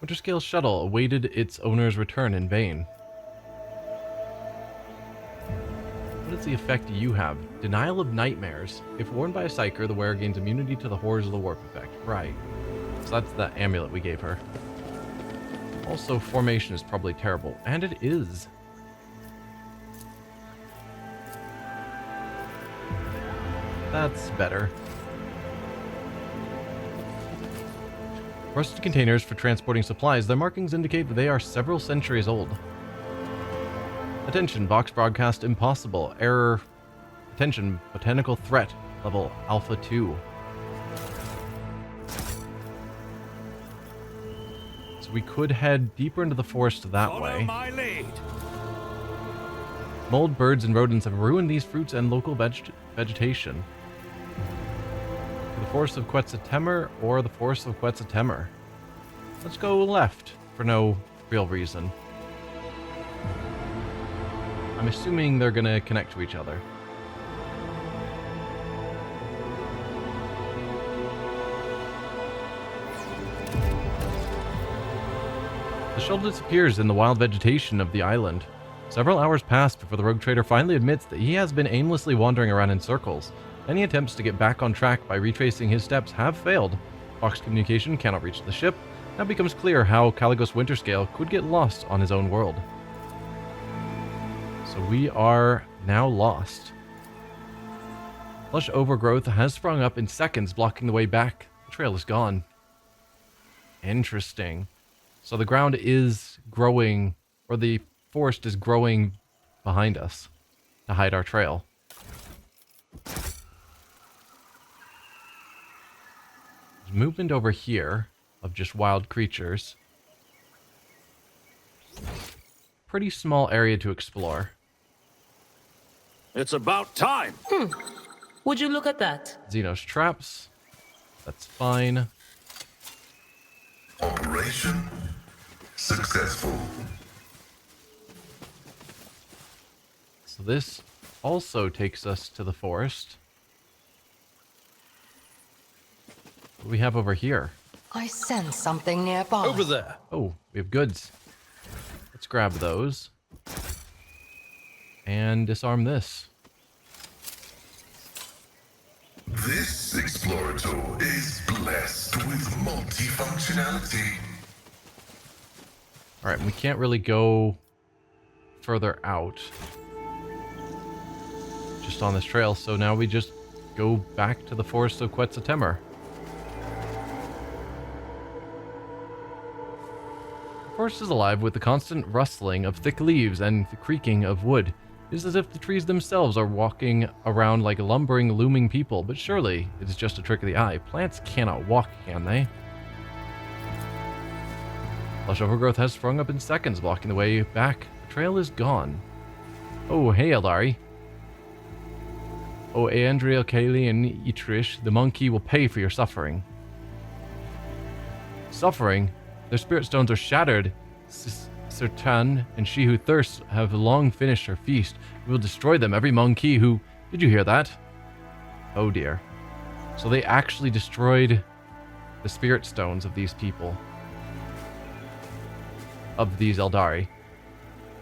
Winterscale shuttle awaited its owner's return in vain. What is the effect you have? Denial of nightmares. If worn by a psyker, the wearer gains immunity to the horrors of the warp effect. Right. So that's the amulet we gave her. Also, formation is probably terrible. And it is. That's better. Rusted containers for transporting supplies. Their markings indicate that they are several centuries old. Attention, Vox broadcast impossible. Error. Attention, botanical threat. Level Alpha 2. So we could head deeper into the forest that way. My lead. Mold, birds, and rodents have ruined these fruits and local vegetation. To the forest of Quetzaltemer or the forest of Quetzaltemer. Let's go left for no real reason. I'm assuming they're gonna connect to each other. The shuttle disappears in the wild vegetation of the island. Several hours pass before the rogue trader finally admits that he has been aimlessly wandering around in circles. Any attempts to get back on track by retracing his steps have failed. Fox communication cannot reach the ship. Now it becomes clear how Calligos Winterscale could get lost on his own world. So we are now lost. Lush overgrowth has sprung up in seconds, blocking the way back. The trail is gone. Interesting. So the ground is growing, or the forest is growing behind us to hide our trail. There's movement over here of just wild creatures. Pretty small area to explore. It's about time. Would you look at that? Xenos traps. That's fine. Operation successful. So this also takes us to the forest. What do we have over here? I sense something nearby. Over there. Oh, we have goods. Let's grab those. And disarm this. This explorator is blessed with multifunctionality. Alright, we can't really go further out. Just on this trail, so now we just go back to the forest of Quetzaltemer. The forest is alive with the constant rustling of thick leaves and the creaking of wood. It is as if the trees themselves are walking around like lumbering, looming people, but surely it is just a trick of the eye. Plants cannot walk, can they? Lush overgrowth has sprung up in seconds, blocking the way back. The trail is gone. Oh, hey, Eldari. Oh, Andriel, Kaylee, and Itrish, the monkey will pay for your suffering. Suffering? Their spirit stones are shattered. Sertan and she who thirsts have long finished her feast. We will destroy them, every monkey who... Did you hear that? Oh dear. So they actually destroyed the spirit stones of these people. Of these Eldari.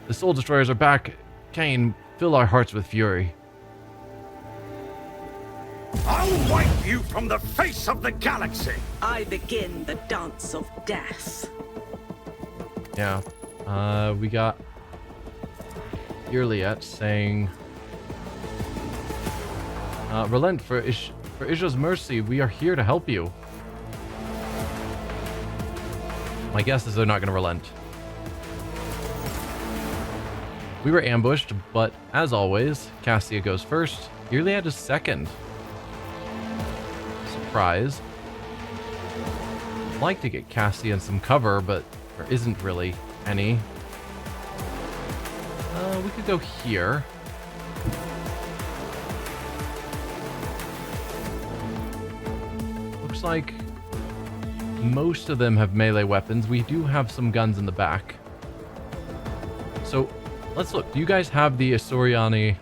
The soul destroyers are back. Cain, fill our hearts with fury. I'll wipe you from the face of the galaxy. I begin the dance of death. Yeah. We got Irliet saying, relent for Isha's mercy. We are here to help you. My guess is they're not going to relent. We were ambushed, but as always, Cassia goes first. Irliet is second. Surprise. I'd like to get Cassia in some cover, but there isn't really any. We could go here. Looks like most of them have melee weapons. We do have some guns in the back. So let's look. Do you guys have the Asuriani?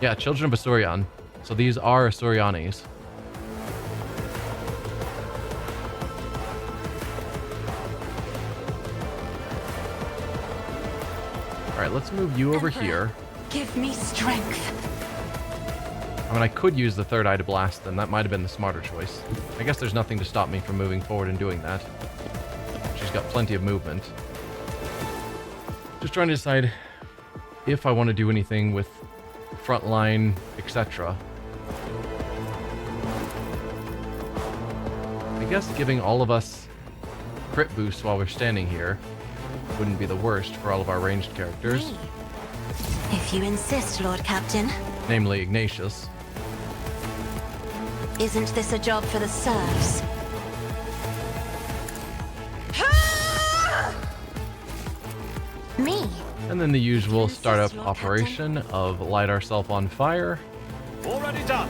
Yeah, Children of Asurion. So these are Asurianis. Alright, let's move you over Emperor, here. Give me strength. I mean, I could use the third eye to blast them. That might have been the smarter choice. I guess there's nothing to stop me from moving forward and doing that. She's got plenty of movement. Just trying to decide if I want to do anything with front line, etc. I guess giving all of us crit boosts while we're standing here wouldn't be the worst for all of our ranged characters. Me. If you insist, Lord Captain. Namely Ignatius. Isn't this a job for the serfs? Me. And then the usual Insist, startup Lord operation of light ourselves on fire, Already done.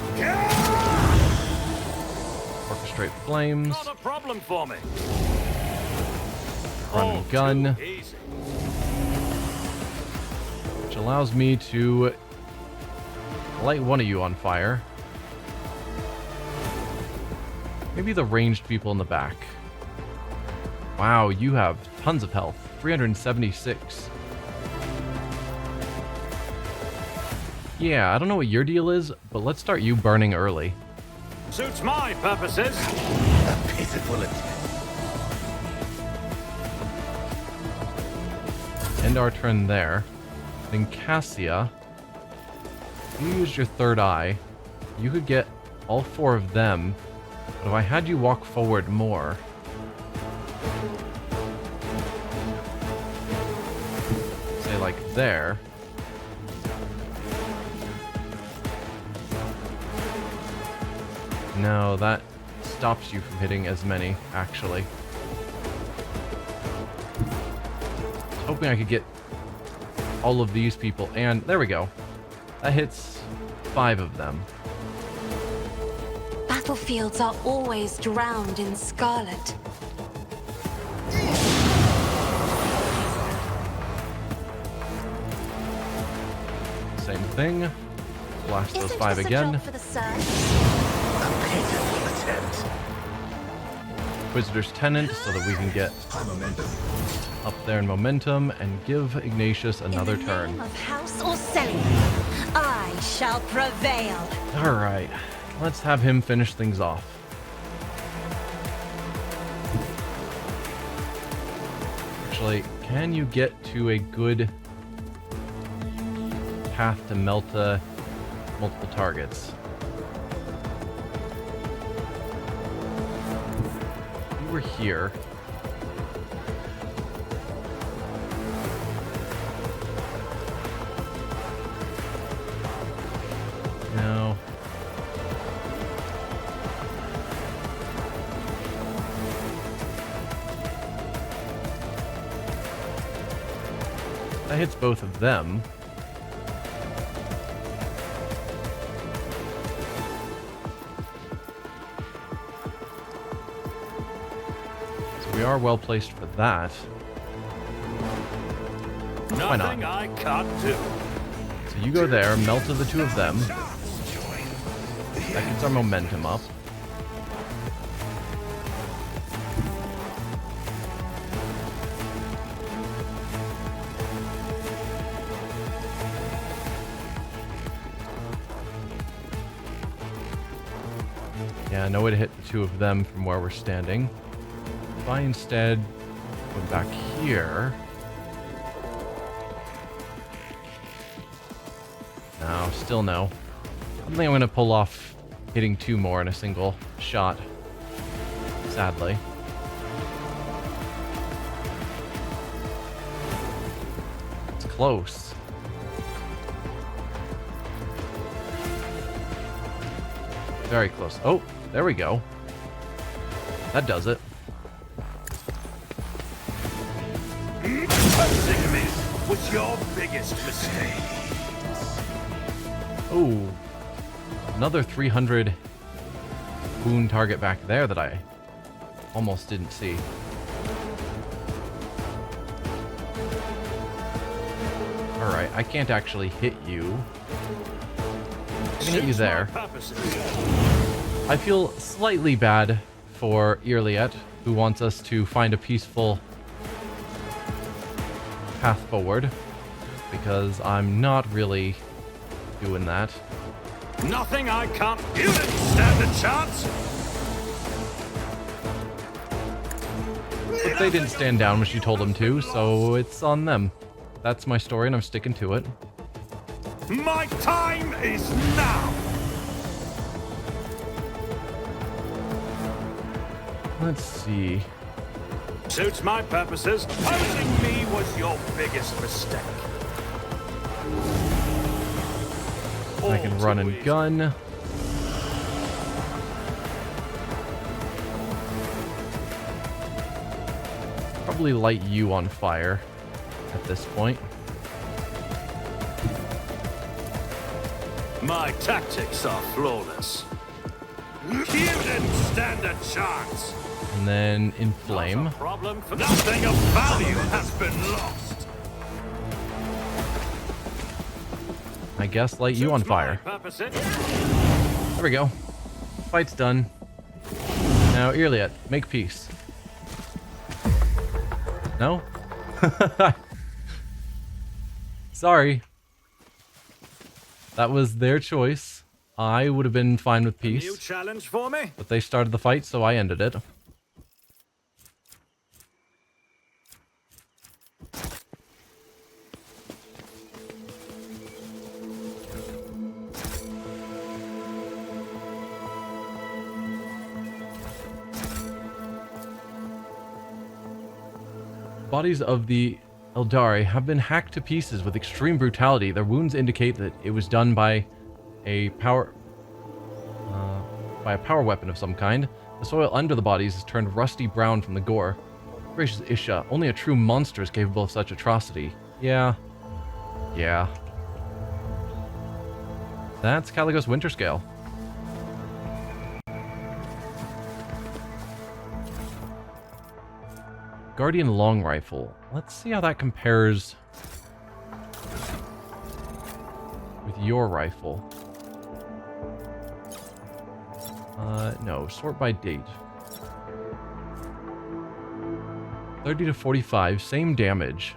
orchestrate flames, Not a problem for me. run and gun, Too easy. which allows me to light one of you on fire. Maybe the ranged people in the back. Wow, you have tons of health. 376. Yeah, I don't know what your deal is, but let's start you burning early. Suits my purposes. A pitiful attempt. End our turn there. Then Cassia, you used your third eye. You could get all four of them, but if I had you walk forward more, say like there, no, that stops you from hitting as many, actually. Hoping I could get all of these people, and there we go. That hits 5 of them. Battlefields are always drowned in scarlet. Same thing. Blast those Isn't 5 this a again. job for the serfs? A pitiful attempt. Inquisitor's Tenant so that we can get High momentum. up there in momentum and give Ignatius another In the turn. name of House Orsini, I shall prevail. Alright, let's have him finish things off. Actually, can you get to a good path to Melta multiple targets? You were here. No. That hits both of them. So we are well placed for that. Why not? Nothing I can't do. So you go there, melt to the 2 of them. That gets our momentum up. Yeah, no way to hit the 2 of them from where we're standing. If I instead go back here... No, still no. I don't think I'm going to pull off hitting 2 more in a single shot. Sadly. It's close. Very close. Oh, there we go. That does it. Psykers was your biggest mistake. Oh, another 300 wound target back there that I almost didn't see. Alright, I can't actually hit you. I can hit you Suits my there. purposes. I feel slightly bad for Irliet, who wants us to find a peaceful path forward. because I'm not really doing that. Nothing I can't. You didn't stand a chance. But they didn't stand down when she told them to, so it's on them. That's my story, and I'm sticking to it. My time is now. Let's see. Suits my purposes. Posing me was your biggest mistake. I can run and gun. Probably light you on fire at this point. My tactics are flawless. You didn't stand a chance. And then inflame. Not a problem for nothing of value has been lost. I guess light you on fire. Purposes. There we go. Fight's done. Now, Irliet, make peace. No? Sorry. That was their choice. I would have been fine with New peace. challenge for me? But they started the fight, so I ended it. Bodies of the Eldari have been hacked to pieces with extreme brutality. Their wounds indicate that it was done by a power weapon of some kind. The soil under the bodies has turned rusty brown from the gore. Gracious Isha, only a true monster is capable of such atrocity. Yeah. That's Calligos Winterscale. Guardian long rifle. Let's see how that compares with your rifle. No, sort by date. 30 to 45, same damage.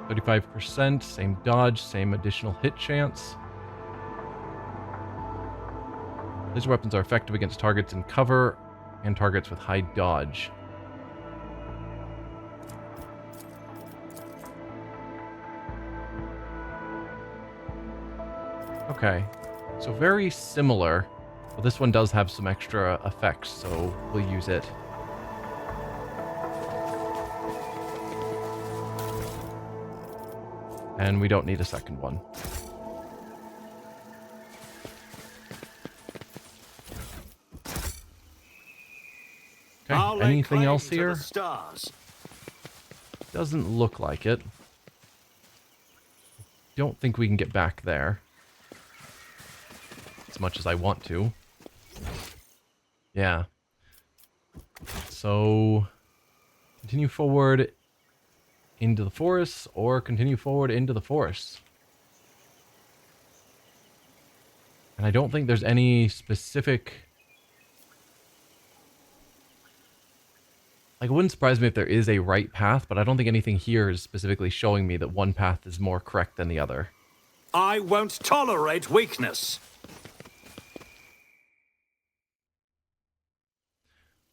35%, same dodge, same additional hit chance. Laser weapons are effective against targets in cover and targets with high dodge. Okay, so very similar, but this one does have some extra effects, so we'll use it. And we don't need a second one. Okay, anything else here? Doesn't look like it. Don't think we can get back there. As much as I want to. Yeah. So, continue forward into the forest, or continue forward into the forest. And I don't think there's any specific... Like, it wouldn't surprise me if there is a right path, but I don't think anything here is specifically showing me that one path is more correct than the other. I won't tolerate weakness.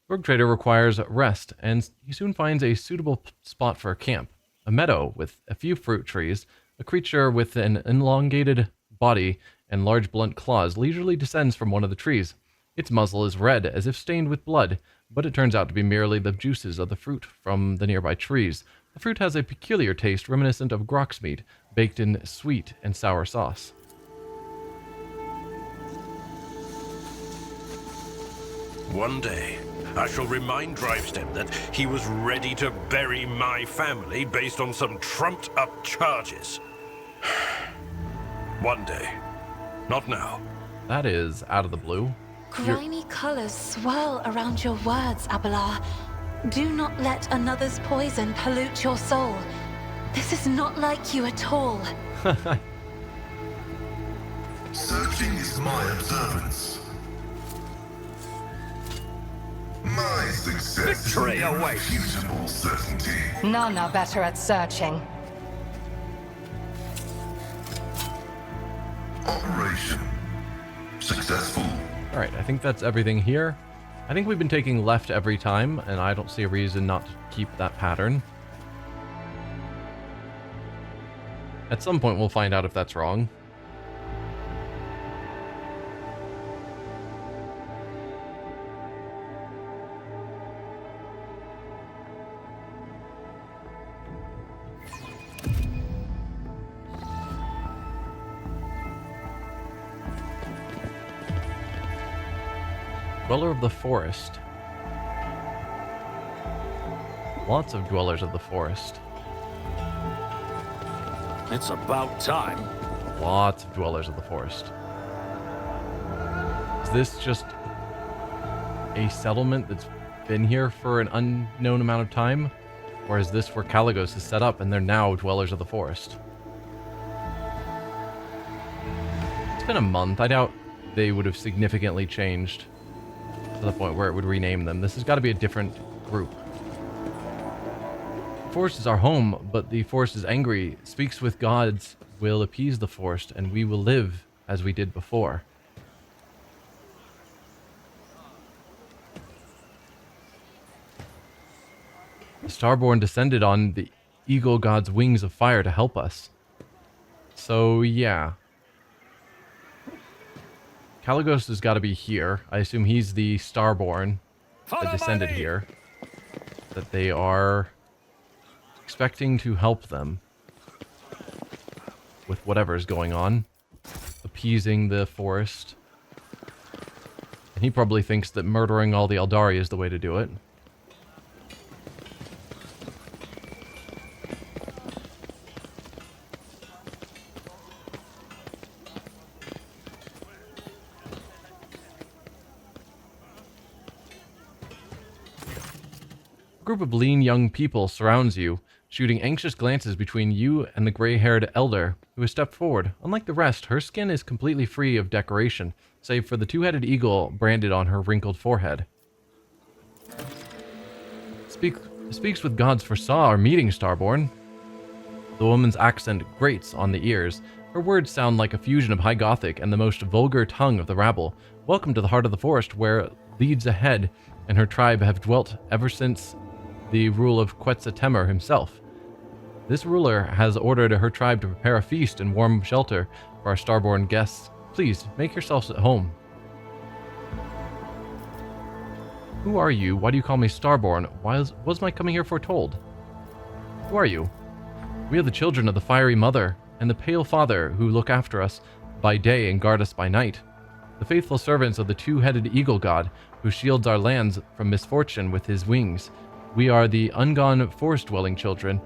Rogue Trader requires rest, and he soon finds a suitable spot for a camp. A meadow with a few fruit trees, a creature with an elongated body and large blunt claws leisurely descends from one of the trees. Its muzzle is red, as if stained with blood, but it turns out to be merely the juices of the fruit from the nearby trees. The fruit has a peculiar taste reminiscent of grox meat, baked in sweet and sour sauce. One day, I shall remind Drivestem that he was ready to bury my family based on some trumped-up charges. One day. Not now. That is out of the blue. Grimy colors swirl around your words, Abelard. Do not let another's poison pollute your soul. This is not like you at all. Searching is my observance. My success Victory is an awaits. irrefutable certainty. None are better at searching. Operation successful. Alright, I think that's everything here. I think we've been taking left every time, and I don't see a reason not to keep that pattern. At some point we'll find out if that's wrong. Dweller of the Forest. Lots of dwellers of the forest. It's about time. Lots of dwellers of the forest. Is this just a settlement that's been here for an unknown amount of time? Or is this where Calligos is set up and they're now dwellers of the forest? It's been a month. I doubt they would have significantly changed to the point where it would rename them. This has got to be a different group. The forest is our home, but the forest is angry, speaks with gods, will appease the forest, and we will live as we did before. The Starborn descended on the eagle god's wings of fire to help us. So, yeah. Calligos has got to be here. I assume he's the Starborn that descended here. That they are expecting to help them with whatever is going on. Appeasing the forest. And he probably thinks that murdering all the Eldari is the way to do it. A group of lean young people surrounds you, shooting anxious glances between you and the gray-haired elder, who has stepped forward. Unlike the rest, her skin is completely free of decoration, save for the two-headed eagle branded on her wrinkled forehead. Speaks with gods foresaw our meeting, Starborn. The woman's accent grates on the ears. Her words sound like a fusion of High Gothic and the most vulgar tongue of the rabble. Welcome to the heart of the forest, where leads ahead, and her tribe have dwelt ever since the rule of Quetzaltemer himself. This ruler has ordered her tribe to prepare a feast and warm shelter for our Starborn guests. Please, make yourselves at home. Who are you? Why do you call me Starborn? Was my coming here foretold? Who are you? We are the children of the fiery mother and the pale father who look after us by day and guard us by night. The faithful servants of the two-headed eagle god who shields our lands from misfortune with his wings. We are the ungone forest-dwelling children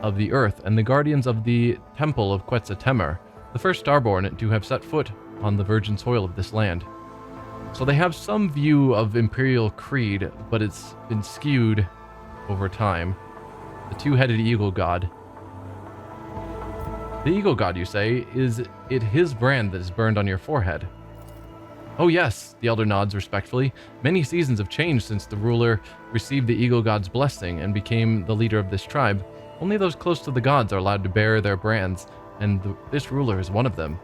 of the earth and the guardians of the temple of Quetzaltemer, the first Starborn to have set foot on the virgin soil of this land. So they have some view of imperial creed, but it's been skewed over time. The two-headed eagle god. The eagle god, you say, is it his brand that is burned on your forehead? Oh yes, the elder nods respectfully. Many seasons have changed since the ruler received the eagle god's blessing and became the leader of this tribe. Only those close to the gods are allowed to bear their brands, and this ruler is one of them.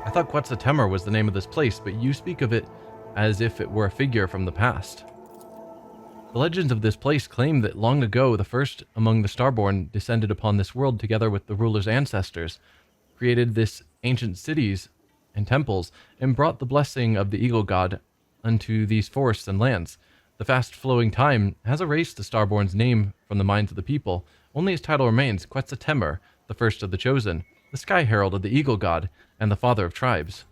I thought Quetzaltemer was the name of this place, but you speak of it as if it were a figure from the past. The legends of this place claim that long ago the first among the Starborn descended upon this world together with the ruler's ancestors, created this ancient cities and temples, and brought the blessing of the eagle god unto these forests and lands. The fast-flowing time has erased the Starborn's name from the minds of the people. Only his title remains, Quetzaltemer, the first of the chosen, the sky herald of the eagle god, and the father of tribes.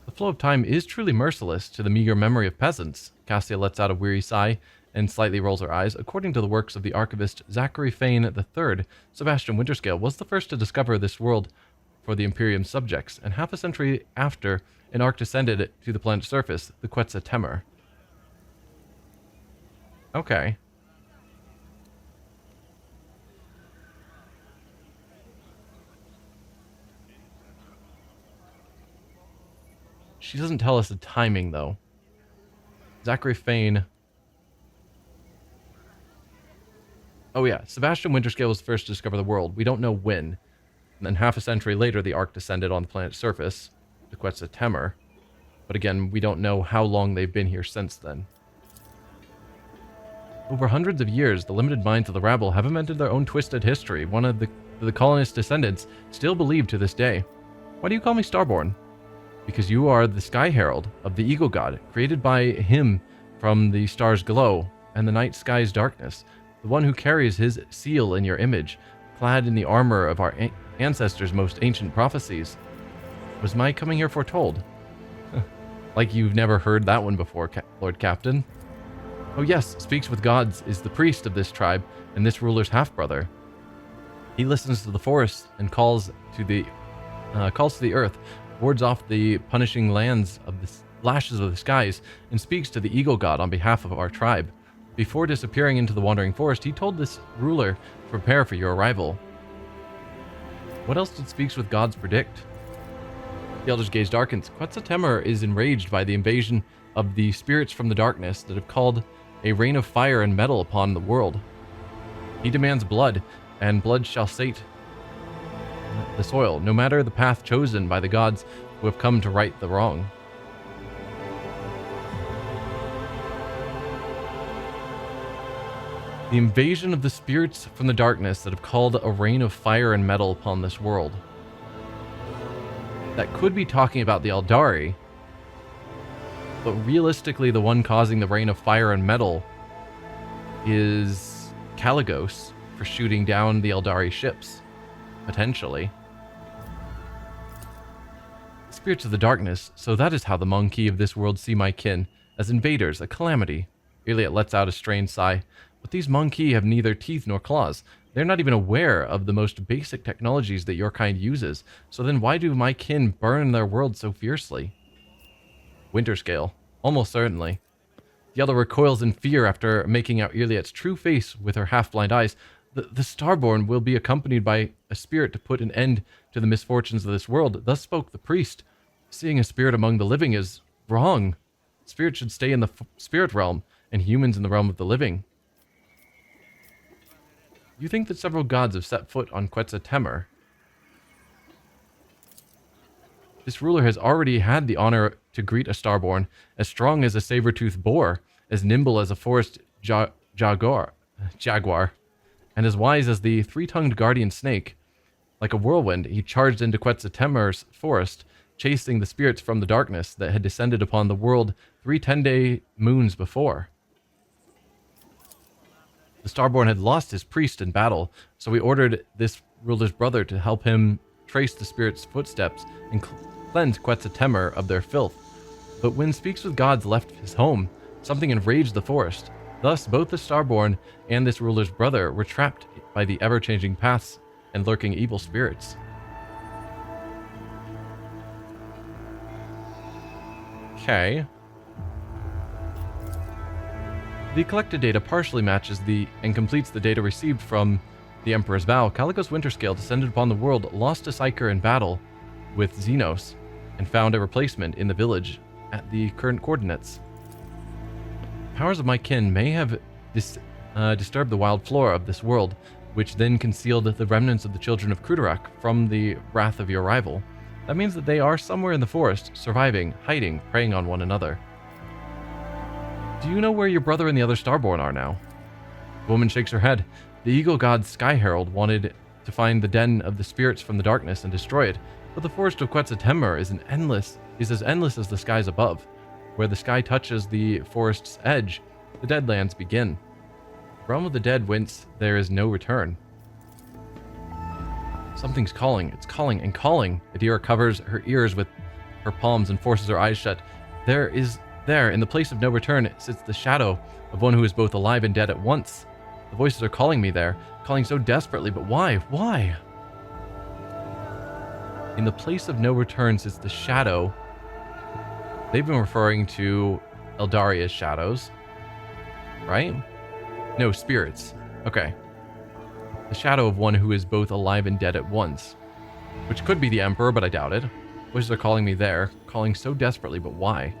The flow of time is truly merciless to the meager memory of peasants. Cassia lets out a weary sigh and slightly rolls her eyes. According to the works of the archivist Zachary Fane III, Sebastian Winterscale was the first to discover this world for the Imperium subjects, and half a century after, an ark descended to the planet's surface, the Quetzaltemer. Okay. She doesn't tell us the timing, though. Zachary Fane. Oh yeah, Sebastian Winterscale was first to discover the world. We don't know when. And then half a century later, the Ark descended on the planet's surface, the Quetzaltemur. But again, we don't know how long they've been here since then. Over hundreds of years, the limited minds of the rabble have invented their own twisted history, one of the colonists' descendants still believe to this day. Why do you call me Starborn? Because you are the Sky Herald of the Eagle God, created by him from the star's glow and the night sky's darkness, the one who carries his seal in your image, clad in the armor of our ancestors' most ancient prophecies. Was my coming here foretold? Like you've never heard that one before, Lord Captain. Oh yes, speaks with gods is the priest of this tribe and this ruler's half-brother. He listens to the forest and calls to the earth, wards off the punishing lands of the lashes of the skies, and speaks to the Eagle God on behalf of our tribe. Before disappearing into the wandering forest, he told this ruler to prepare for your arrival. What else did Speaks with Gods predict? The Elder's gaze darkens. Quetzaltemur is enraged by the invasion of the spirits from the darkness that have called a rain of fire and metal upon the world. He demands blood, and blood shall sate the soil, no matter the path chosen by the gods who have come to right the wrong. The invasion of the spirits from the darkness that have called a rain of fire and metal upon this world. That could be talking about the Eldari, but realistically the one causing the rain of fire and metal is Calligos for shooting down the Eldari ships, potentially. Spirits of the darkness, so that is how the monkey of this world see my kin, as invaders, a calamity. Iliad lets out a strained sigh. But these monkey have neither teeth nor claws. They're not even aware of the most basic technologies that your kind uses. So then why do my kin burn their world so fiercely? Winter scale. Almost certainly. The other recoils in fear after making out Iliad's true face with her half-blind eyes. The Starborn will be accompanied by a spirit to put an end to the misfortunes of this world. Thus spoke the priest. Seeing a spirit among the living is wrong. Spirits should stay in the spirit realm, and humans in the realm of the living. You think that several gods have set foot on Quetzaltemur? This ruler has already had the honor to greet a Starborn, as strong as a saber-toothed boar, as nimble as a forest jaguar, and as wise as the three-tongued guardian snake. Like a whirlwind, he charged into Quetzaltemur's forest, chasing the spirits from the darkness that had descended upon the world 3 10-day moons before. The Starborn had lost his priest in battle, so he ordered this ruler's brother to help him trace the spirit's footsteps and cleanse Quetzaltemur of their filth. But when Speaks with Gods left his home, something enraged the forest. Thus, both the Starborn and this ruler's brother were trapped by the ever-changing paths and lurking evil spirits. Okay. The collected data partially matches and completes the data received from the Emperor's Vow. Calligos Winterscale descended upon the world, lost a psyker in battle with xenos, and found a replacement in the village at the current coordinates. Powers of my kin may have disturbed the wild flora of this world, which then concealed the remnants of the children of Kruderak from the wrath of your rival. That means that they are somewhere in the forest, surviving, hiding, preying on one another. Do you know where your brother and the other Starborn are now? The woman shakes her head. The Eagle God Sky Herald wanted to find the den of the spirits from the darkness and destroy it, but the forest of Quetzaltemur is as endless as the skies above. Where the sky touches the forest's edge, the Deadlands begin. The realm of the dead whence there is no return. Something's calling. It's calling and calling. Adira covers her ears with her palms and forces her eyes shut. There, in the place of no return, sits the shadow of one who is both alive and dead at once. The voices are calling me there, calling so desperately, but why? Why? In the place of no return sits the shadow. They've been referring to Eldari as shadows, right? No, spirits. Okay. The shadow of one who is both alive and dead at once. Which could be the Emperor, but I doubt it. Voices are calling me there, calling so desperately, but why?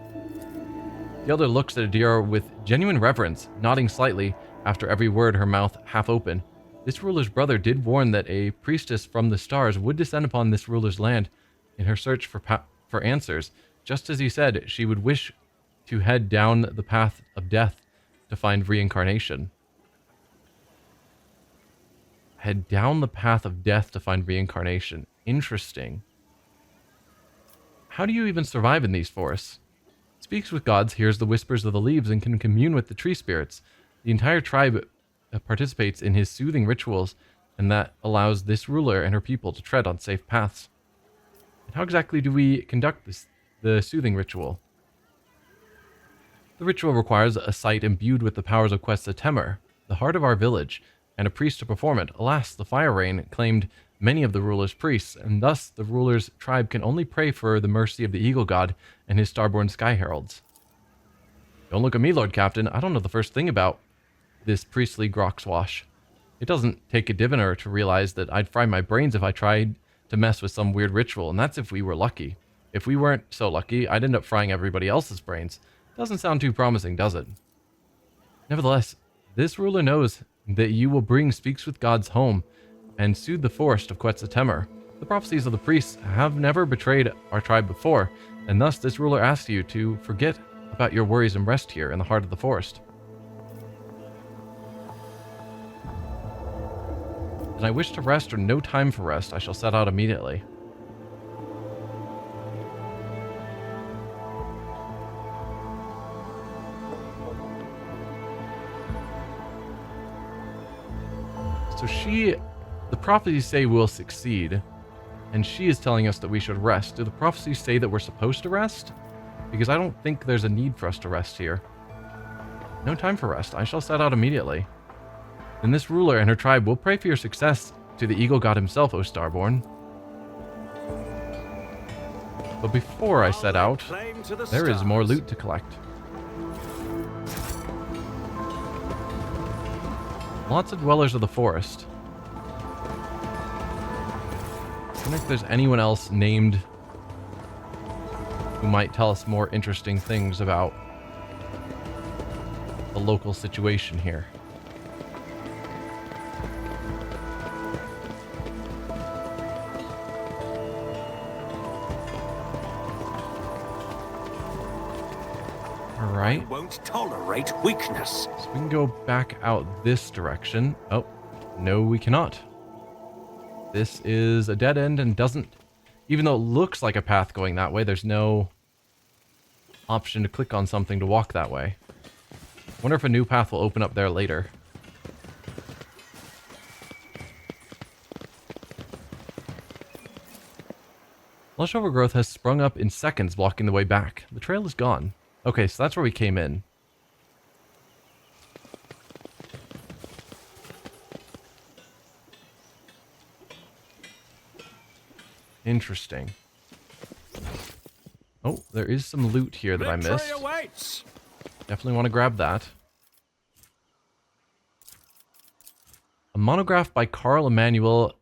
The elder looks at Adira with genuine reverence, nodding slightly after every word, her mouth half open. This ruler's brother did warn that a priestess from the stars would descend upon this ruler's land in her search for answers, just as he said she would wish to head down the path of death to find reincarnation. Head down the path of death to find reincarnation. Interesting. How do you even survive in these forests? Speaks with gods, hears the whispers of the leaves, and can commune with the tree spirits. The entire tribe participates in his soothing rituals, and that allows this ruler and her people to tread on safe paths. And how exactly do we conduct the soothing ritual? The ritual requires a site imbued with the powers of Quetzaltemur, the heart of our village, and a priest to perform it. Alas, the fire rain claimed many of the ruler's priests, and thus the ruler's tribe can only pray for the mercy of the eagle god and his starborn sky heralds. Don't look at me, Lord Captain. I don't know the first thing about this priestly groxwash. It doesn't take a diviner to realize that I'd fry my brains if I tried to mess with some weird ritual, and that's if we were lucky. If we weren't so lucky, I'd end up frying everybody else's brains. Doesn't sound too promising, does it? Nevertheless, this ruler knows that you will bring Speaks with Gods home and soothe the forest of Quetzaltemur. The prophecies of the priests have never betrayed our tribe before, and thus this ruler asks you to forget about your worries and rest here in the heart of the forest. And I wish to rest or no time for rest. I shall set out immediately. So the prophecies say we'll succeed, and she is telling us that we should rest. Do the prophecies say that we're supposed to rest? Because I don't think there's a need for us to rest here. No time for rest. I shall set out immediately. And this ruler and her tribe will pray for your success to the eagle god himself, O Starborn. But before I set out, there is more loot to collect. Lots of dwellers of the forest. I wonder if there's anyone else named who might tell us more interesting things about the local situation here. Alright. Won't tolerate weakness. So we can go back out this direction. Oh, no we cannot. This is a dead end and doesn't... Even though it looks like a path going that way, there's no option to click on something to walk that way. Wonder if a new path will open up there later. Lush overgrowth has sprung up in seconds, blocking the way back. The trail is gone. Okay, so that's where we came in. Interesting. Oh, there is some loot here that I missed. Awaits. Definitely want to grab that. A monograph by Carl Emanuel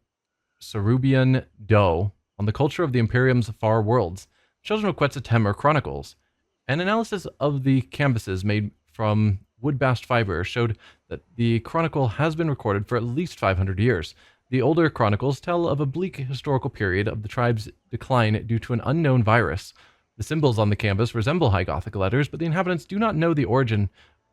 Sarubian Doe on the culture of the Imperium's far worlds. Children of Quetzaltemur Chronicles. An analysis of the canvases made from wood-bast fiber showed that the chronicle has been recorded for at least 500 years. The older chronicles tell of a bleak historical period of the tribe's decline due to an unknown virus. The symbols on the canvas resemble High Gothic letters, but the inhabitants do not know the origin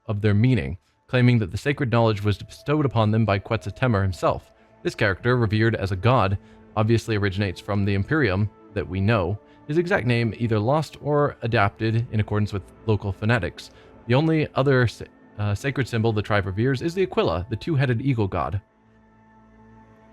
of their meaning, claiming that the sacred knowledge was bestowed upon them by Quetzaltemur himself. This character, revered as a god, obviously originates from the Imperium that we know. His exact name either lost or adapted in accordance with local phonetics. The only other sacred symbol the tribe reveres is the Aquila, the two-headed eagle god.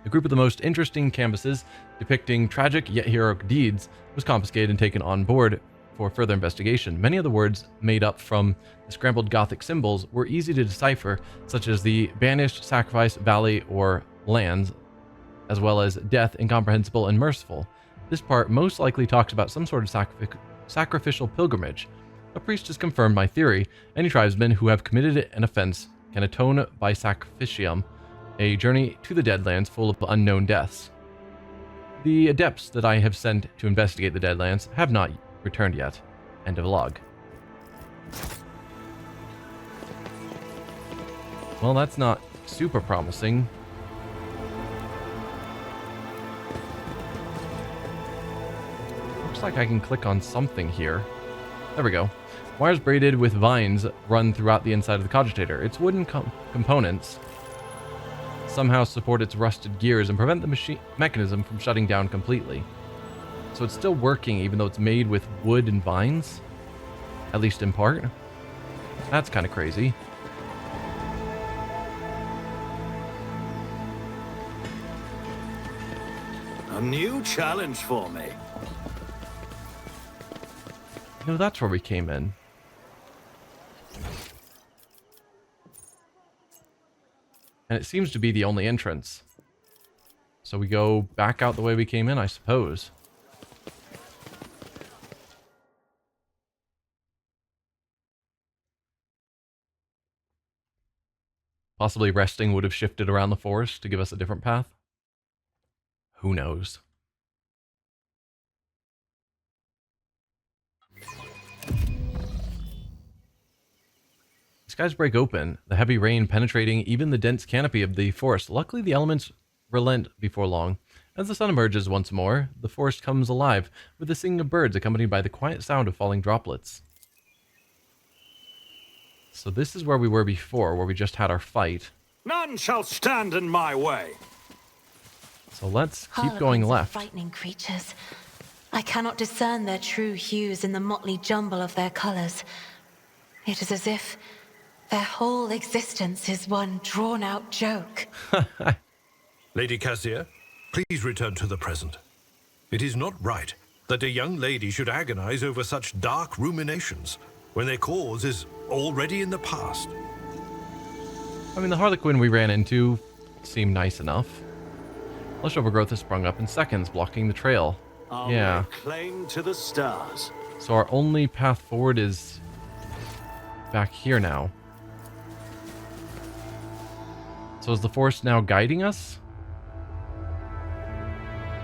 A group of the most interesting canvases depicting tragic yet heroic deeds was confiscated and taken on board for further investigation. Many of the words made up from the scrambled Gothic symbols were easy to decipher, such as the banished, sacrifice, valley, or lands, as well as death, incomprehensible, and merciful. This part most likely talks about some sort of sacrificial pilgrimage. A priest has confirmed my theory. Any tribesmen who have committed an offense can atone by sacrificium, a journey to the Deadlands full of unknown deaths. The adepts that I have sent to investigate the Deadlands have not returned yet. End of log. Well, that's not super promising. looks like I can click on something here. There we go. Wires braided with vines run throughout the inside of the cogitator. Its wooden components somehow support its rusted gears and prevent the mechanism from shutting down completely. So it's still working even though it's made with wood and vines? At least in part. That's kind of crazy. A new challenge for me. No, that's where we came in. And it seems to be the only entrance. So we go back out the way we came in, I suppose. Possibly resting would have shifted around the forest to give us a different path. Who knows? Skies break open, the heavy rain penetrating even the dense canopy of the forest. Luckily, the elements relent before long. As the sun emerges once more, the forest comes alive, with the singing of birds accompanied by the quiet sound of falling droplets. So this is where we were before, where we just had our fight. None shall stand in my way. So let's keep Harlequins going are left. Frightening creatures. I cannot discern their true hues in the motley jumble of their colors. It is as if their whole existence is one drawn-out joke. Lady Cassia, please return to the present. It is not right that a young lady should agonize over such dark ruminations when their cause is already in the past. I mean, the Harlequin we ran into seemed nice enough. Lush overgrowth has sprung up in seconds, blocking the trail. Yeah. Claim to the stars. So our only path forward is back here now. So is the forest now guiding us?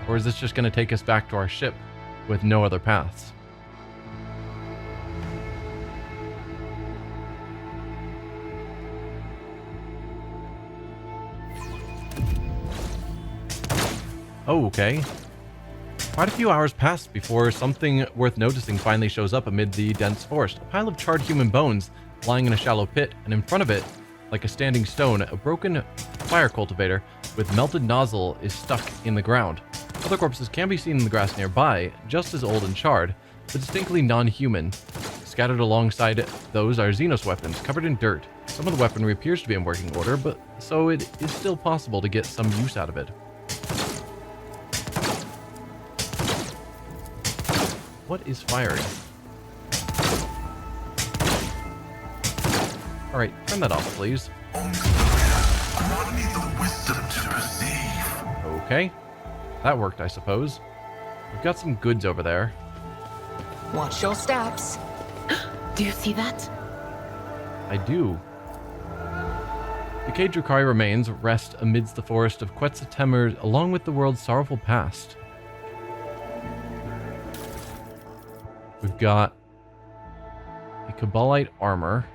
Or is this just going to take us back to our ship with no other paths? Oh, okay. Quite a few hours pass before something worth noticing finally shows up amid the dense forest. A pile of charred human bones lying in a shallow pit, and in front of it, like a standing stone, a broken fire cultivator with melted nozzle is stuck in the ground. Other corpses can be seen in the grass nearby, just as old and charred, but distinctly non-human. Scattered alongside those are xenos weapons, covered in dirt. Some of the weaponry appears to be in working order, but so it is still possible to get some use out of it. What is firing? Alright, turn that off, please. Only grant me the wisdom to receive. Okay. That worked, I suppose. We've got some goods over there. Watch your steps. Do you see that? I do. Decayed Drukhari remains rest amidst the forest of Quetzaltemur along with the world's sorrowful past. We've got a Kabbalite armor.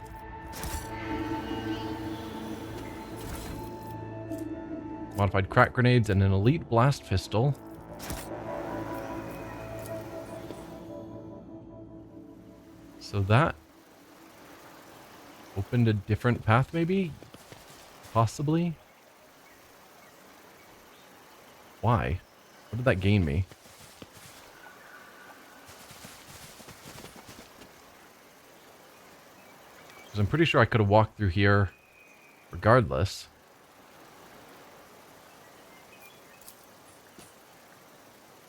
Modified crack grenades and an elite blast pistol. So that opened a different path, maybe? Possibly? Why? What did that gain me? Because I'm pretty sure I could have walked through here regardless.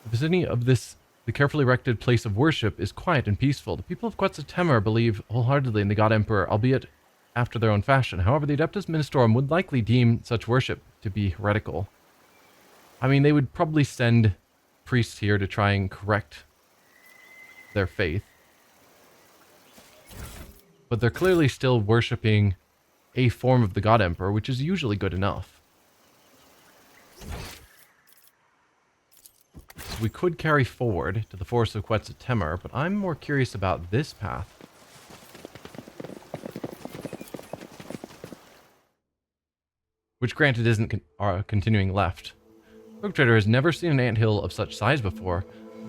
The vicinity of this, the carefully erected place of worship, is quiet and peaceful. The people of Quetzaltemur believe wholeheartedly in the God Emperor, albeit after their own fashion. However, the Adeptus Ministorum would likely deem such worship to be heretical. I mean, they would probably send priests here to try and correct their faith. But they're clearly still worshipping a form of the God Emperor, which is usually good enough. So we could carry forward to the forest of Quetzaltemur, but I'm more curious about this path. Which granted isn't continuing left. Rogue Trader has never seen an anthill of such size before,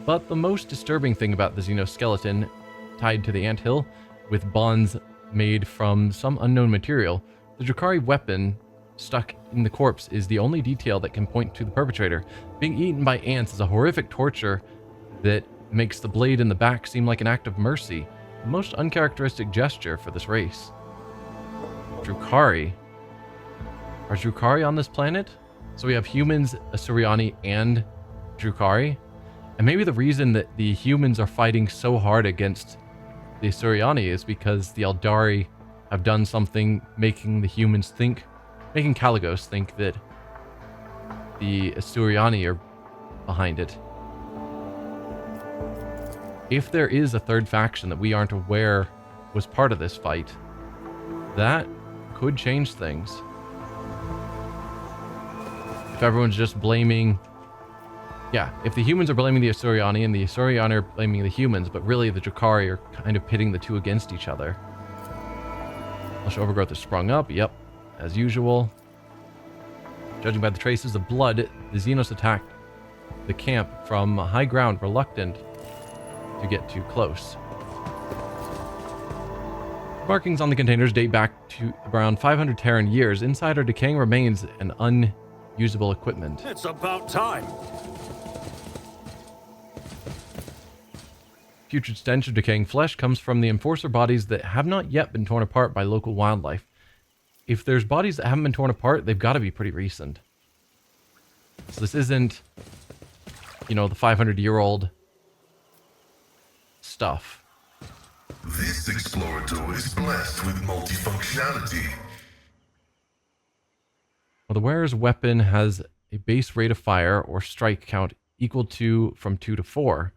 But the most disturbing thing about the xenos skeleton, tied to the anthill with bonds made from some unknown material, the Drukhari weapon stuck in the corpse is the only detail that can point to the perpetrator. Being eaten by ants is a horrific torture that makes the blade in the back seem like an act of mercy, the most uncharacteristic gesture for this race. Drukhari. Are Drukhari on this planet? So we have humans, Asuryani, and Drukhari. And maybe the reason that the humans are fighting so hard against the Asuryani is because the Eldari have done something making the humans think, making Calligos think that the Asuryani are behind it. If there is a third faction that we aren't aware was part of this fight, that could change things. If everyone's just blaming... Yeah, if the humans are blaming the Asuryani and the Asuryani are blaming the humans, but really the Drukhari are kind of pitting the two against each other. Lush overgrowth has sprung up, yep, as usual. Judging by the traces of blood, the xenos attacked the camp from high ground, reluctant to get too close. Markings on the containers date back to around 500 Terran years. Inside are decaying remains and unusable equipment. It's about time. Putrid stench of decaying flesh comes from the enforcer bodies that have not yet been torn apart by local wildlife. If there's bodies that haven't been torn apart, they've got to be pretty recent. So this isn't, you know, the 500-year-old stuff. This explorator is blessed with multifunctionality. Well, the wearer's weapon has a base rate of fire or strike count equal to from 2 to 4.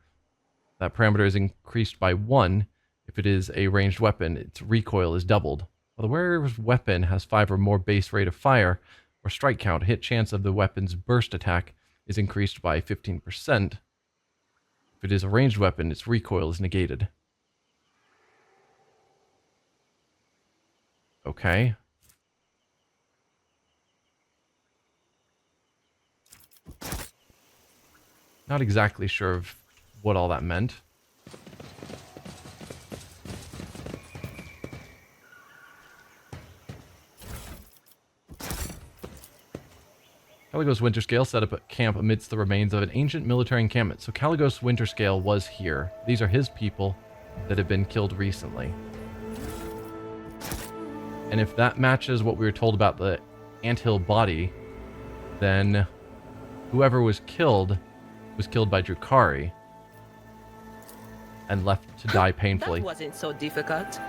That parameter is increased by 1. If it is a ranged weapon, its recoil is doubled. While the wearer's weapon has 5 or more base rate of fire or strike count, hit chance of the weapon's burst attack is increased by 15%. If it is a ranged weapon, its recoil is negated. Okay. Not exactly sure of what all that meant. Calligos Winterscale set up a camp amidst the remains of an ancient military encampment. So Calligos Winterscale was here. These are his people that have been killed recently. And if that matches what we were told about the anthill body, then whoever was killed by Drukhari and left to die painfully. That wasn't so difficult.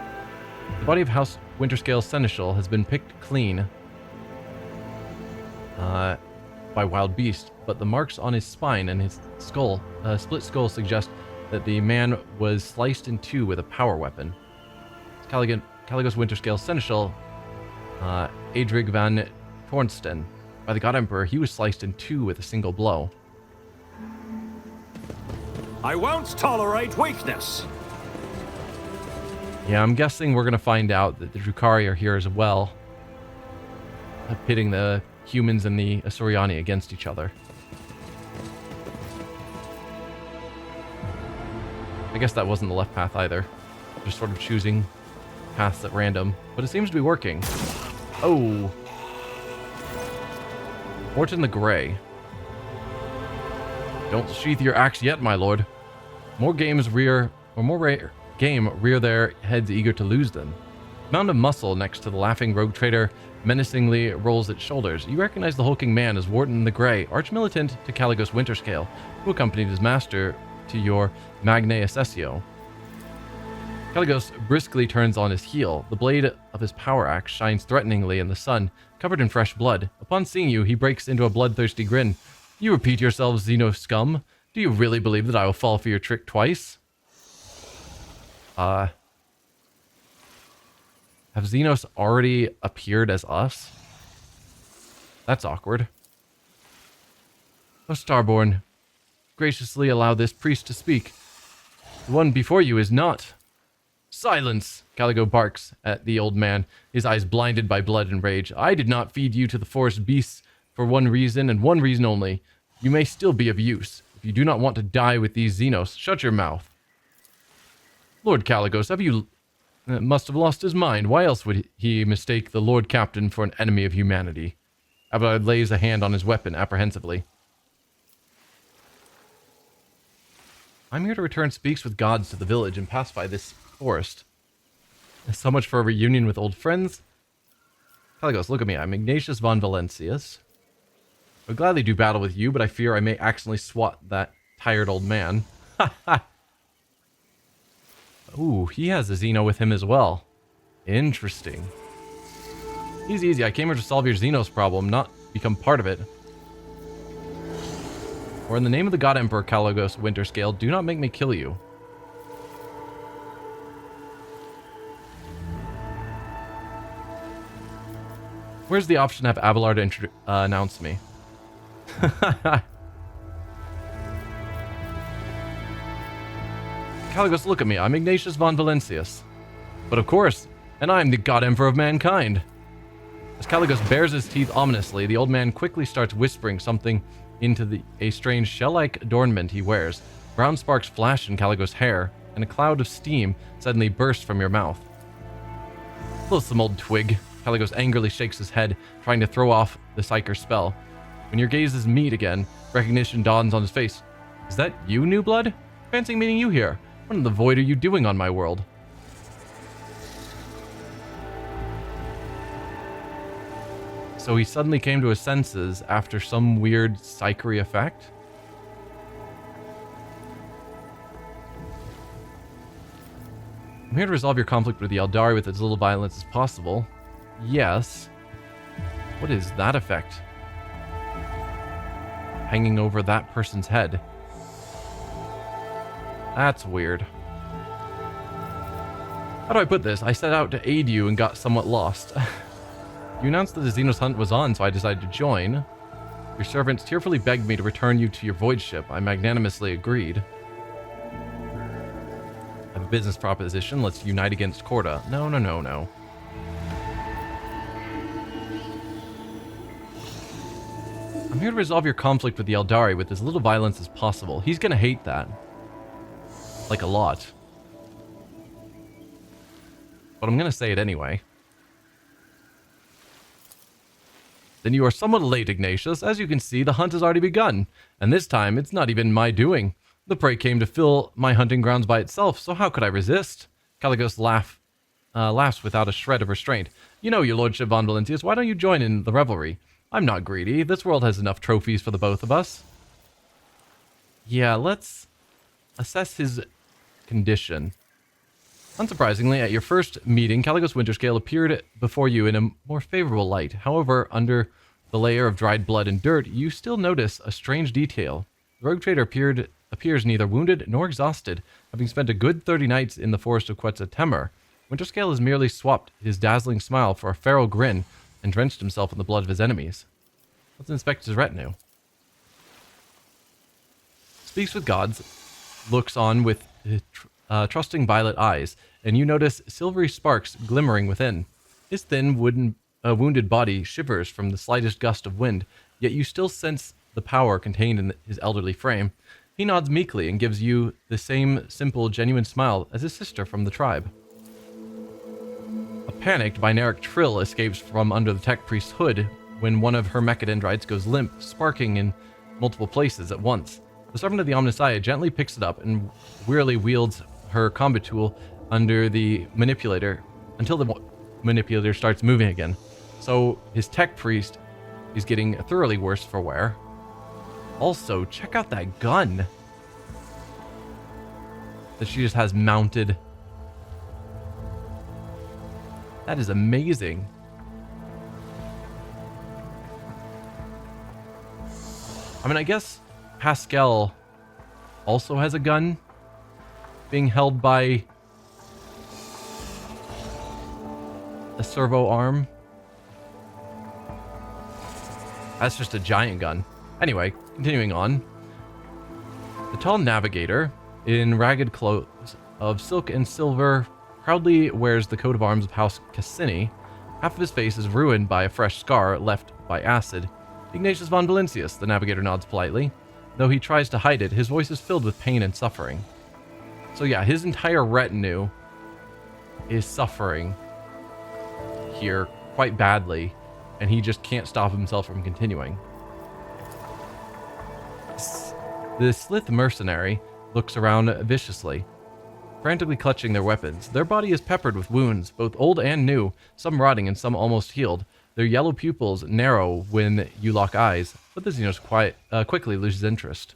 The body of House Winterscale Seneschal has been picked clean by wild beasts, but the marks on his spine and his skull, split skull, suggest that the man was sliced in two with a power weapon. Calligos Winterscale Seneschal, Adrig van Tornsten. By the God Emperor, he was sliced in two with a single blow. I won't tolerate weakness. Yeah, I'm guessing we're going to find out that the Drukhari are here as well, pitting the humans and the Asuryani against each other. I guess that wasn't the left path either. Just sort of choosing paths at random, but it seems to be working. Oh. Morton the Grey. Don't sheath your axe yet, my lord. More game rear their heads eager to lose them. The mound of muscle next to the laughing rogue trader menacingly rolls its shoulders. You recognize the hulking man as Wharton the Grey, arch-militant to Calligos Winterscale, who accompanied his master to your Magnae Assessio. Calligos briskly turns on his heel. The blade of his power axe shines threateningly in the sun, covered in fresh blood. Upon seeing you, he breaks into a bloodthirsty grin. You repeat yourselves, Xeno scum. Do you really believe that I will fall for your trick twice? Have Xenos already appeared as us? That's awkward. Oh, Starborn, graciously allow this priest to speak. The one before you is not. Silence! Calligo barks at the old man, his eyes blinded by blood and rage. I did not feed you to the forest beasts for one reason and one reason only. You may still be of use. If you do not want to die with these xenos, shut your mouth. Lord Calligos, must have lost his mind. Why else would he mistake the Lord Captain for an enemy of humanity? Abelard lays a hand on his weapon apprehensively. I'm here to return speaks with gods to the village and pacify this forest. So much for a reunion with old friends. Calligos, look at me. I'm Ignatius von Valentius. I would gladly do battle with you, but I fear I may accidentally swat that tired old man. Ha ha! Ooh, he has a Xeno with him as well. Interesting. He's easy. I came here to solve your Xenos problem, not become part of it. Or in the name of the God Emperor Calligos Winterscale, do not make me kill you. Where's the option to have Abelard announce me? Calligos, look at me. I'm Ignatius von Valentius. But of course, and I'm the God Emperor of mankind. As Calligos bares his teeth ominously, the old man quickly starts whispering something into a strange shell-like adornment he wears. Brown sparks flash in Calligos' hair, and a cloud of steam suddenly bursts from your mouth. Loathsome old twig. Calligos angrily shakes his head, trying to throw off the psyker spell. When your gazes meet again, recognition dawns on his face. Is that you, new blood? Fancy meeting you here. What in the void are you doing on my world? So he suddenly came to his senses after some weird psychery effect? I'm here to resolve your conflict with the Eldari with as little violence as possible. Yes. What is that effect? Hanging over that person's head. That's weird. How do I put this? I set out to aid you and got somewhat lost. You announced that the Xenos hunt was on, so I decided to join. Your servants tearfully begged me to return you to your voidship. I magnanimously agreed. I have a business proposition. Let's unite against Corda. No. I'm here to resolve your conflict with the Eldari with as little violence as possible. He's gonna hate that. Like a lot. But I'm gonna say it anyway. Then you are somewhat late, Ignatius. As you can see, the hunt has already begun. And this time, it's not even my doing. The prey came to fill my hunting grounds by itself, so how could I resist? Calligos laughs without a shred of restraint. You know, your lordship von Valentius, why don't you join in the revelry? I'm not greedy. This world has enough trophies for the both of us. Yeah, let's assess his condition. Unsurprisingly, at your first meeting, Calligos Winterscale appeared before you in a more favorable light. However, under the layer of dried blood and dirt, you still notice a strange detail. The rogue trader appears neither wounded nor exhausted, having spent a good 30 nights in the forest of Quetzaltemur. Winterscale has merely swapped his dazzling smile for a feral grin and drenched himself in the blood of his enemies. Let's inspect his retinue. Speaks with gods, looks on with trusting violet eyes, and you notice silvery sparks glimmering within. His thin, wounded body shivers from the slightest gust of wind, yet you still sense the power contained in his elderly frame. He nods meekly and gives you the same simple, genuine smile as his sister from the tribe. A panicked, binaric trill escapes from under the tech priest's hood when one of her mechadendrites goes limp, sparking in multiple places at once. The servant of the Omnissiah gently picks it up and wearily wields her combat tool under the manipulator until the manipulator starts moving again. So his tech priest is getting thoroughly worse for wear. Also, check out that gun that she just has mounted. That is amazing. I mean, I guess Pascal also has a gun being held by a servo arm. That's just a giant gun. Anyway, continuing on. The tall navigator, in ragged clothes of silk and silver, proudly wears the coat of arms of House Cassini. Half of his face is ruined by a fresh scar left by acid. Ignatius von Valentius, the navigator nods politely. Though he tries to hide it, his voice is filled with pain and suffering. So yeah, his entire retinue is suffering here quite badly, and he just can't stop himself from continuing. The Slith mercenary looks around viciously, frantically clutching their weapons. Their body is peppered with wounds, both old and new, some rotting and some almost healed. Their yellow pupils narrow when you lock eyes, but the Xenos quickly loses interest.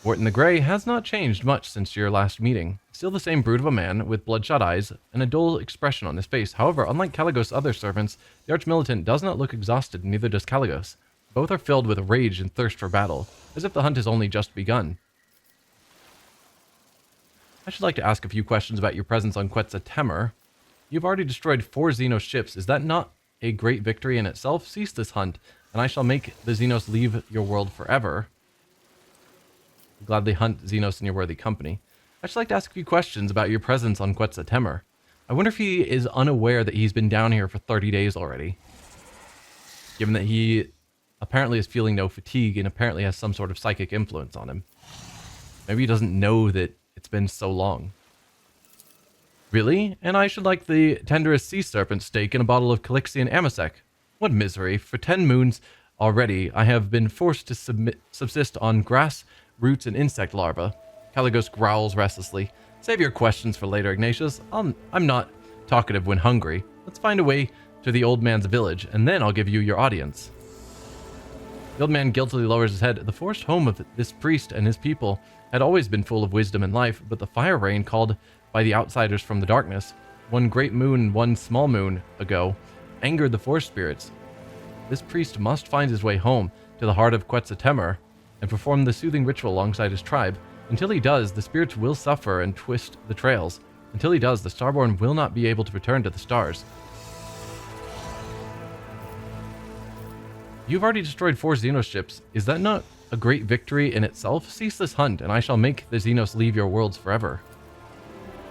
Wharton the Grey has not changed much since your last meeting. Still the same brute of a man, with bloodshot eyes and a dull expression on his face. However, unlike Calligos' other servants, the Arch-Militant does not look exhausted, neither does Calligos. Both are filled with rage and thirst for battle, as if the hunt has only just begun. I should like to ask a few questions about your presence on Quetzaltemur. You've already destroyed 4 Xenos ships. Is that not a great victory in itself? Cease this hunt, and I shall make the Xenos leave your world forever. I'll gladly hunt Xenos in your worthy company. I should like to ask a few questions about your presence on Quetzaltemur. I wonder if he is unaware that he's been down here for 30 days already. Given that he apparently is feeling no fatigue and apparently has some sort of psychic influence on him. Maybe he doesn't know that it's been so long. Really? And I should like the tenderest sea serpent steak and a bottle of Calixian Amasec. What misery. For 10 moons already, I have been forced to subsist on grass, roots, and insect larvae. Calligos growls restlessly. Save your questions for later, Ignatius. I'm not talkative when hungry. Let's find a way to the old man's village, and then I'll give you your audience. The old man guiltily lowers his head. The forest home of this priest and his people had always been full of wisdom and life, but the fire rain called by the outsiders from the darkness, one great moon, one small moon ago, angered the forest spirits. This priest must find his way home to the heart of Quetzaltemur and perform the soothing ritual alongside his tribe. Until he does, the spirits will suffer and twist the trails. Until he does, the Starborn will not be able to return to the stars. You've already destroyed 4 Xenos ships. Is that not a great victory in itself? Cease this hunt, and I shall make the Xenos leave your worlds forever.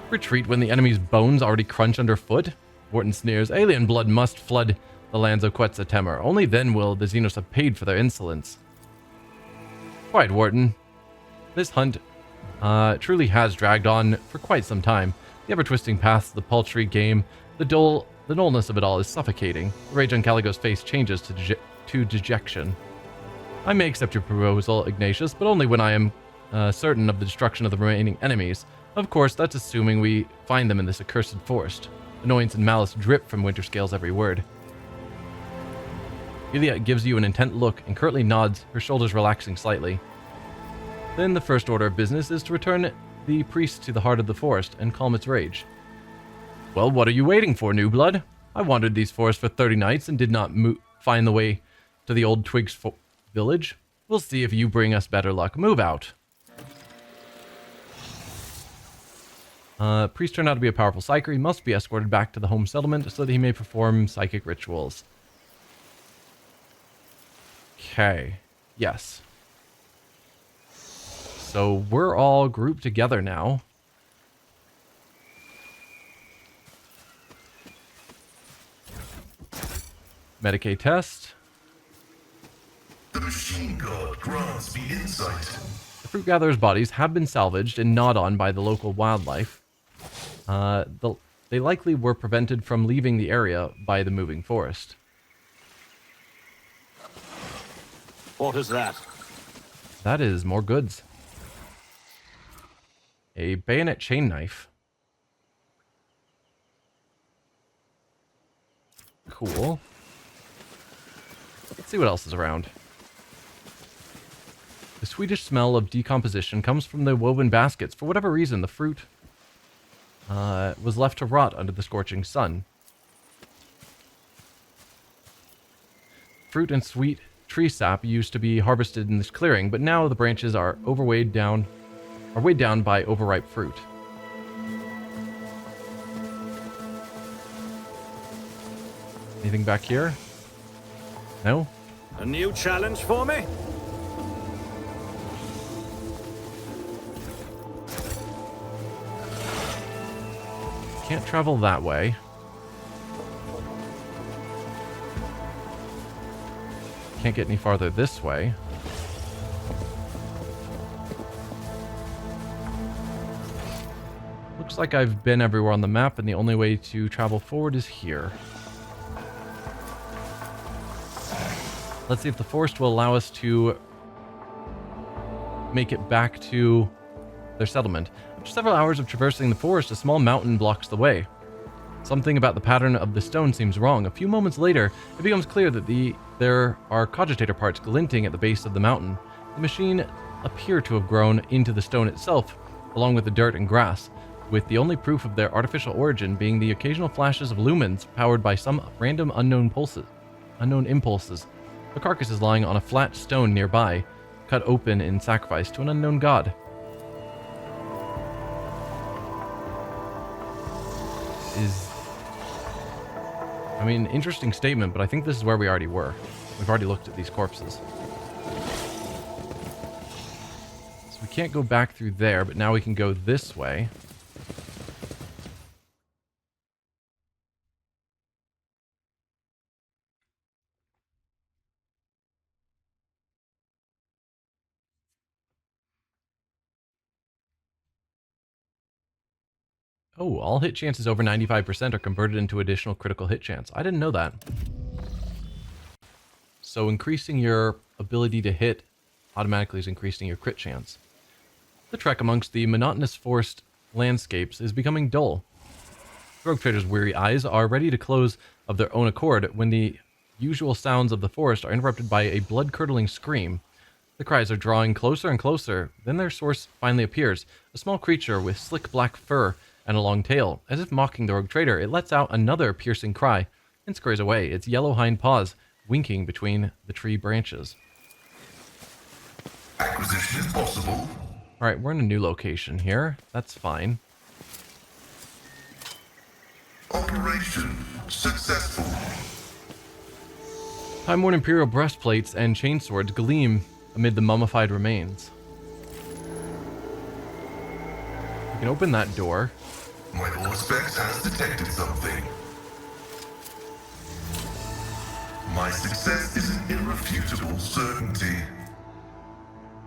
Retreat when the enemy's bones already crunch underfoot? Wharton sneers. Alien blood must flood the lands of Quetzaltemur. Only then will the Xenos have paid for their insolence. Quiet, Wharton. This hunt truly has dragged on for quite some time. The ever-twisting paths, the paltry game, the dullness of it all is suffocating. The rage on Calligos' face changes to dejection. I may accept your proposal, Ignatius, but only when I am certain of the destruction of the remaining enemies. Of course, that's assuming we find them in this accursed forest. Annoyance and malice drip from Winterscale's every word. Ilia gives you an intent look and curtly nods, her shoulders relaxing slightly. Then the first order of business is to return the priest to the heart of the forest and calm its rage. Well, what are you waiting for, new blood? I wandered these forests for 30 nights and did not find the way to the old Twigs village. We'll see if you bring us better luck. Move out. Priest turned out to be a powerful psyker. He must be escorted back to the home settlement so that he may perform psychic rituals. Okay. Yes. So we're all grouped together now. Medicaid test. The machine god grants me insight. The fruit gatherers' bodies have been salvaged and gnawed on by the local wildlife. They likely were prevented from leaving the area by the moving forest. What is that? That is more goods. A bayonet chain knife. Cool. Let's see what else is around. The sweetish smell of decomposition comes from the woven baskets. For whatever reason, the fruit was left to rot under the scorching sun. Fruit and sweet tree sap used to be harvested in this clearing, but now the branches are weighed down by overripe fruit. Anything back here? No? A new challenge for me? Can't travel that way. Can't get any farther this way. Looks like I've been everywhere on the map, and the only way to travel forward is here. Let's see if the forest will allow us to make it back to their settlement. After several hours of traversing the forest, a small mountain blocks the way. Something about the pattern of the stone seems wrong. A few moments later, it becomes clear that there are cogitator parts glinting at the base of the mountain. The machine appear to have grown into the stone itself, along with the dirt and grass, with the only proof of their artificial origin being the occasional flashes of lumens powered by some random unknown impulses. The carcass is lying on a flat stone nearby, cut open in sacrifice to an unknown god. Interesting statement, but I think this is where we already were. We've already looked at these corpses. So we can't go back through there, but now we can go this way. Oh, all hit chances over 95% are converted into additional critical hit chance. I didn't know that. So increasing your ability to hit automatically is increasing your crit chance. The trek amongst the monotonous forest landscapes is becoming dull. Rogue Trader's weary eyes are ready to close of their own accord when the usual sounds of the forest are interrupted by a blood-curdling scream. The cries are drawing closer and closer, then their source finally appears, a small creature with slick black fur and a long tail. As if mocking the Rogue Trader, it lets out another piercing cry and scurries away, its yellow hind paws winking between the tree branches. Acquisition is possible. Alright, we're in a new location here. That's fine. Operation successful. Time-worn Imperial breastplates and chainswords gleam amid the mummified remains. We can open that door. My Auspex has detected something. My success is an irrefutable certainty.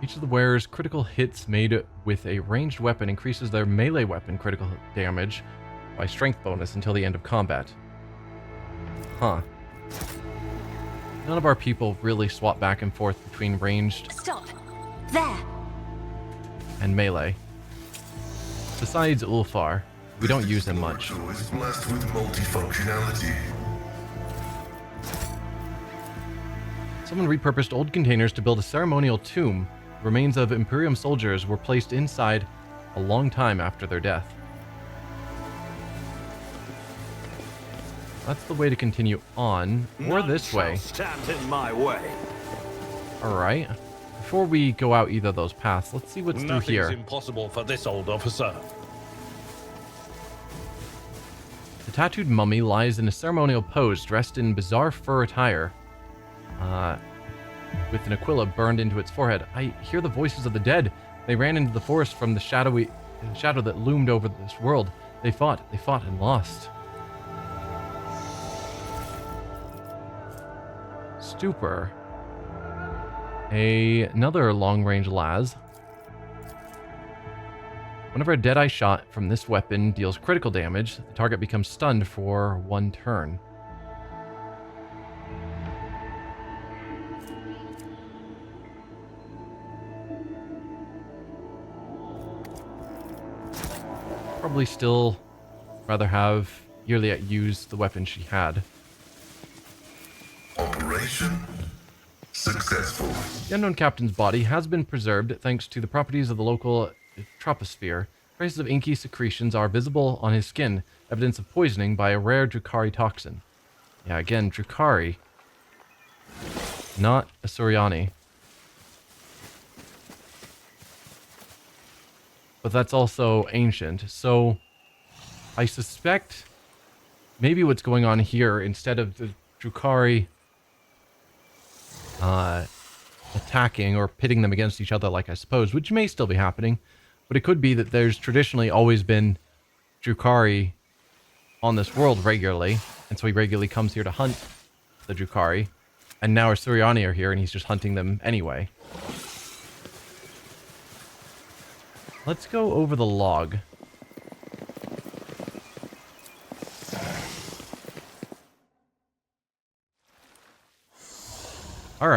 Each of the wearer's critical hits made with a ranged weapon increases their melee weapon critical damage by strength bonus until the end of combat. Huh. None of our people really swap back and forth between ranged Stop! There! and melee. Besides Ulfar, we don't use him much. Is blessed with multifunctionality. Someone repurposed old containers to build a ceremonial tomb. Remains of Imperium soldiers were placed inside a long time after their death. That's the way to continue on, or this way. Stand in my way. Alright. Before we go out either of those paths, let's see what's through here. Nothing's impossible for this old officer. The tattooed mummy lies in a ceremonial pose, dressed in bizarre fur attire, with an aquila burned into its forehead. I hear the voices of the dead. They ran into the forest from the shadow that loomed over this world. They fought and lost. Stupor. Another long-range las. Whenever a deadeye shot from this weapon deals critical damage, the target becomes stunned for 1 turn. Probably still rather have Yirliet use the weapon she had. Operation successful. The unknown captain's body has been preserved thanks to the properties of the local troposphere. Traces of inky secretions are visible on his skin, evidence of poisoning by a rare Drukhari toxin. Yeah, again, Drukhari. Not a Suriani. But that's also ancient, so I suspect maybe what's going on here, instead of the Drukhari attacking or pitting them against each other, like I suppose, which may still be happening, but it could be that there's traditionally always been Drukhari on this world regularly, and so he regularly comes here to hunt the Drukhari, and now our Suriani are here and he's just hunting them anyway. Let's go over the log.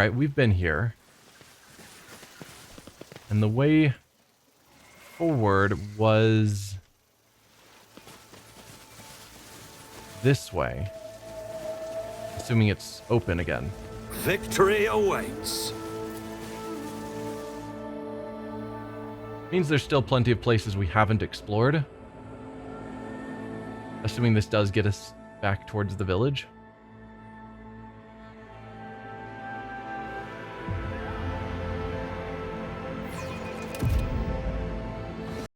Alright, we've been here. And the way forward was this way. Assuming it's open again. Victory awaits. Means there's still plenty of places we haven't explored. Assuming this does get us back towards the village.